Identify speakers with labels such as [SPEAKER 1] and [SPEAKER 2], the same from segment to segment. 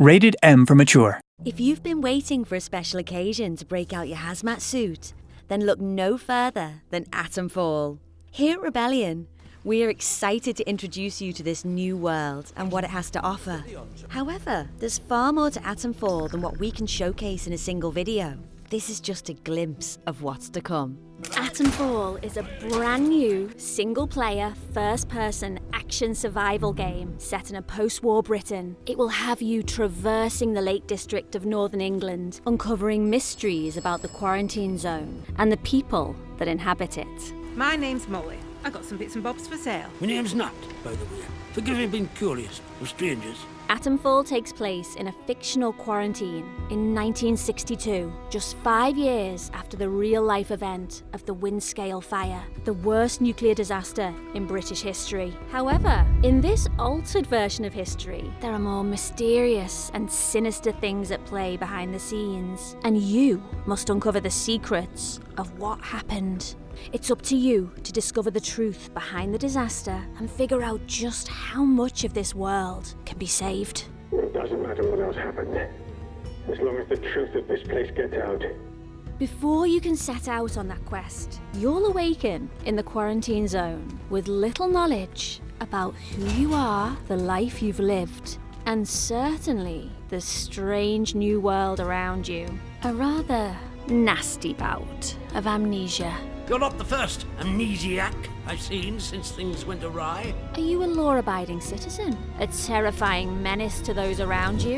[SPEAKER 1] Rated M for mature.
[SPEAKER 2] If you've been waiting for a special occasion to break out your hazmat suit, then look no further than Atomfall. Here at Rebellion, we are excited to introduce you to this new world and what it has to offer. However, there's far more to Atomfall than what we can showcase in a single video. This is just a glimpse of what's to come. Atomfall is a brand new, single-player, first-person action survival game set in a post-war Britain. It will have you traversing the Lake District of Northern England, uncovering mysteries about the quarantine zone and the people that inhabit it.
[SPEAKER 3] My name's Molly. I got some bits and bobs for sale.
[SPEAKER 4] My name's Nat, by the way. Forgive me being curious of strangers.
[SPEAKER 2] Atomfall takes place in a fictional quarantine in 1962, just 5 years after the real-life event of the Windscale Fire, the worst nuclear disaster in British history. However, in this altered version of history, there are more mysterious and sinister things at play behind the scenes, and you must uncover the secrets of what happened. It's up to you to discover the truth behind the disaster and figure out just how much of this world can be saved.
[SPEAKER 5] It doesn't matter what else happened, as long as the truth of this place gets out.
[SPEAKER 2] Before you can set out on that quest, you'll awaken in the quarantine zone with little knowledge about who you are, the life you've lived, and certainly the strange new world around you. A rather nasty bout of amnesia.
[SPEAKER 4] You're not the first amnesiac I've seen since things went awry.
[SPEAKER 2] Are you a law-abiding citizen? A terrifying menace to those around you?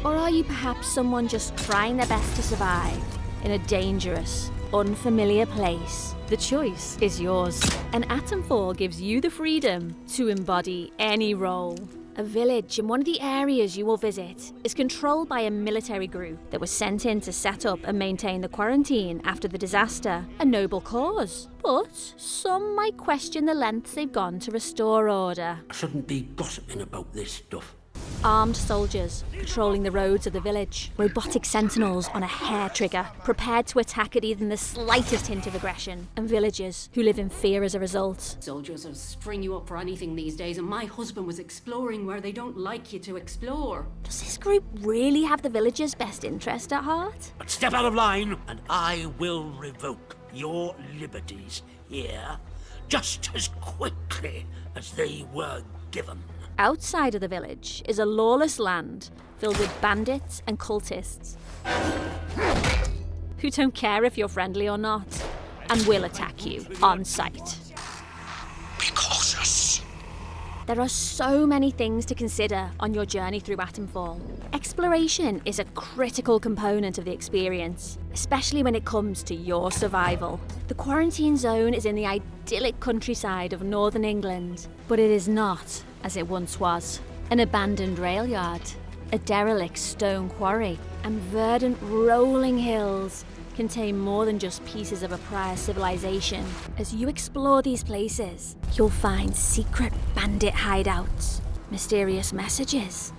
[SPEAKER 2] Or are you perhaps someone just trying their best to survive in a dangerous, unfamiliar place? The choice is yours. And Atomfall gives you the freedom to embody any role. A village in one of the areas you will visit is controlled by a military group that was sent in to set up and maintain the quarantine after the disaster. A noble cause. But some might question the lengths they've gone to restore order.
[SPEAKER 4] I shouldn't be gossiping about this stuff.
[SPEAKER 2] Armed soldiers patrolling the roads of the village. Robotic sentinels on a hair trigger, prepared to attack at even the slightest hint of aggression. And villagers who live in fear as a result.
[SPEAKER 6] Soldiers will string you up for anything these days, and my husband was exploring where they don't like you to explore.
[SPEAKER 2] Does this group really have the villagers' best interest at heart?
[SPEAKER 4] But step out of line, and I will revoke your liberties here just as quickly as they were given.
[SPEAKER 2] Outside of the village is a lawless land filled with bandits and cultists who don't care if you're friendly or not and will attack you on sight.
[SPEAKER 4] Be cautious.
[SPEAKER 2] There are so many things to consider on your journey through Atomfall. Exploration is a critical component of the experience, especially when it comes to your survival. The quarantine zone is in the idyllic countryside of northern England, but it is not as it once was. An abandoned rail yard, a derelict stone quarry, and verdant rolling hills contain more than just pieces of a prior civilization. As you explore these places, you'll find secret bandit hideouts, mysterious messages,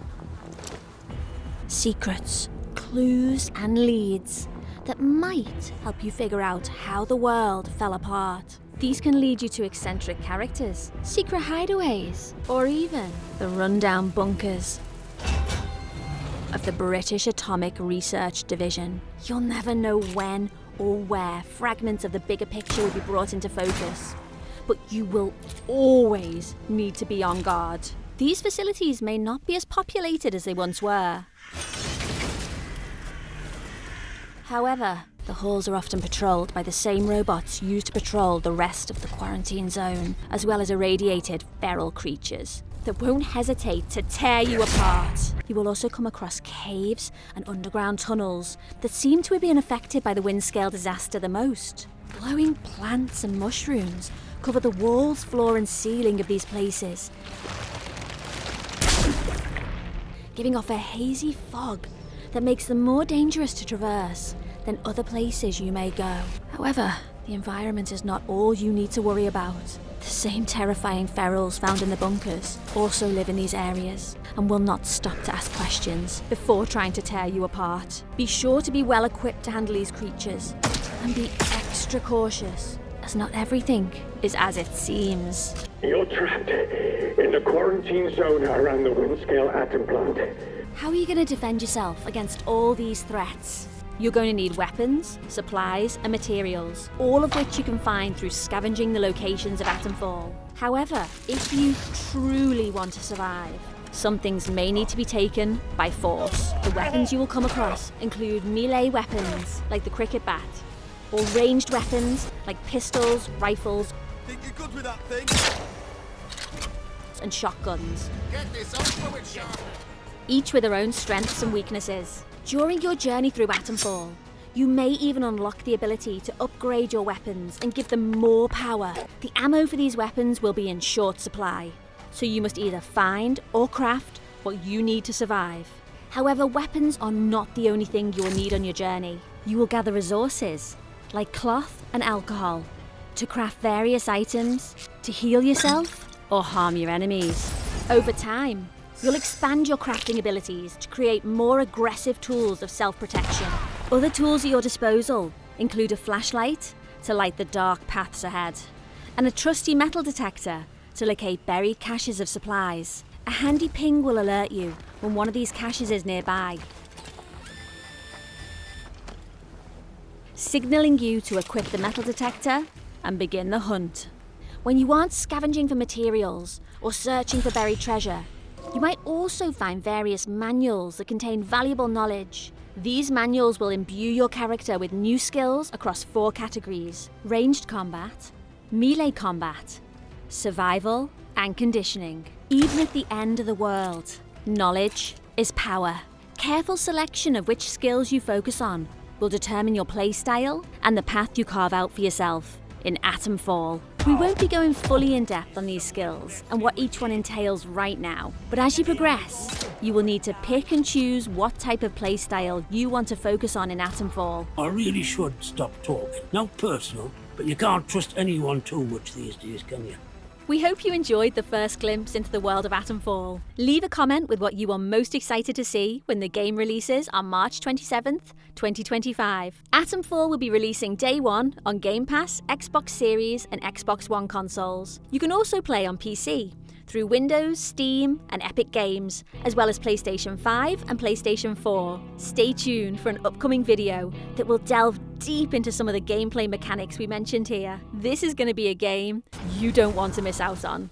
[SPEAKER 2] secrets, clues, and leads that might help you figure out how the world fell apart. These can lead you to eccentric characters, secret hideaways, or even the rundown bunkers of the British Atomic Research Division. You'll never know when or where fragments of the bigger picture will be brought into focus, but you will always need to be on guard. These facilities may not be as populated as they once were. However, the halls are often patrolled by the same robots used to patrol the rest of the quarantine zone, as well as irradiated feral creatures that won't hesitate to tear you apart. You will also come across caves and underground tunnels that seem to have been affected by the Windscale disaster the most. Glowing plants and mushrooms cover the walls, floor and ceiling of these places, giving off a hazy fog that makes them more dangerous to traverse than other places you may go. However, the environment is not all you need to worry about. The same terrifying ferals found in the bunkers also live in these areas and will not stop to ask questions before trying to tear you apart. Be sure to be well equipped to handle these creatures and be extra cautious as not everything is as it seems.
[SPEAKER 5] You're trapped in the quarantine zone around the Windscale atom plant.
[SPEAKER 2] How are you going to defend yourself against all these threats? You're going to need weapons, supplies, and materials, all of which you can find through scavenging the locations of Atomfall. However, if you truly want to survive, some things may need to be taken by force. The weapons you will come across include melee weapons, like the cricket bat, or ranged weapons, like pistols, rifles,
[SPEAKER 1] Think you're good with that thing?
[SPEAKER 2] and shotguns,
[SPEAKER 1] Get this over with, sharp.
[SPEAKER 2] each with their own strengths and weaknesses. During your journey through Atomfall, you may even unlock the ability to upgrade your weapons and give them more power. The ammo for these weapons will be in short supply, so you must either find or craft what you need to survive. However, weapons are not the only thing you will need on your journey. You will gather resources, like cloth and alcohol, to craft various items, to heal yourself, or harm your enemies. Over time, you'll expand your crafting abilities to create more aggressive tools of self-protection. Other tools at your disposal include a flashlight to light the dark paths ahead, and a trusty metal detector to locate buried caches of supplies. A handy ping will alert you when one of these caches is nearby, signalling you to equip the metal detector and begin the hunt. When you aren't scavenging for materials or searching for buried treasure, you might also find various manuals that contain valuable knowledge. These manuals will imbue your character with new skills across 4 categories: ranged combat, melee combat, survival, and conditioning. Even at the end of the world, knowledge is power. Careful selection of which skills you focus on will determine your playstyle and the path you carve out for yourself in Atomfall. We won't be going fully in depth on these skills and what each one entails right now, but as you progress, you will need to pick and choose what type of playstyle you want to focus on in Atomfall.
[SPEAKER 4] I really should stop talking. Not personal, but you can't trust anyone too much these days, can you?
[SPEAKER 2] We hope you enjoyed the first glimpse into the world of Atomfall. Leave a comment with what you are most excited to see when the game releases on March 27th, 2025. Atomfall will be releasing day 1 on Game Pass, Xbox Series and Xbox One consoles. You can also play on PC through Windows, Steam and Epic Games, as well as PlayStation 5 and PlayStation 4. Stay tuned for an upcoming video that will delve deep into some of the gameplay mechanics we mentioned here. This is going to be a game you don't want to miss out on.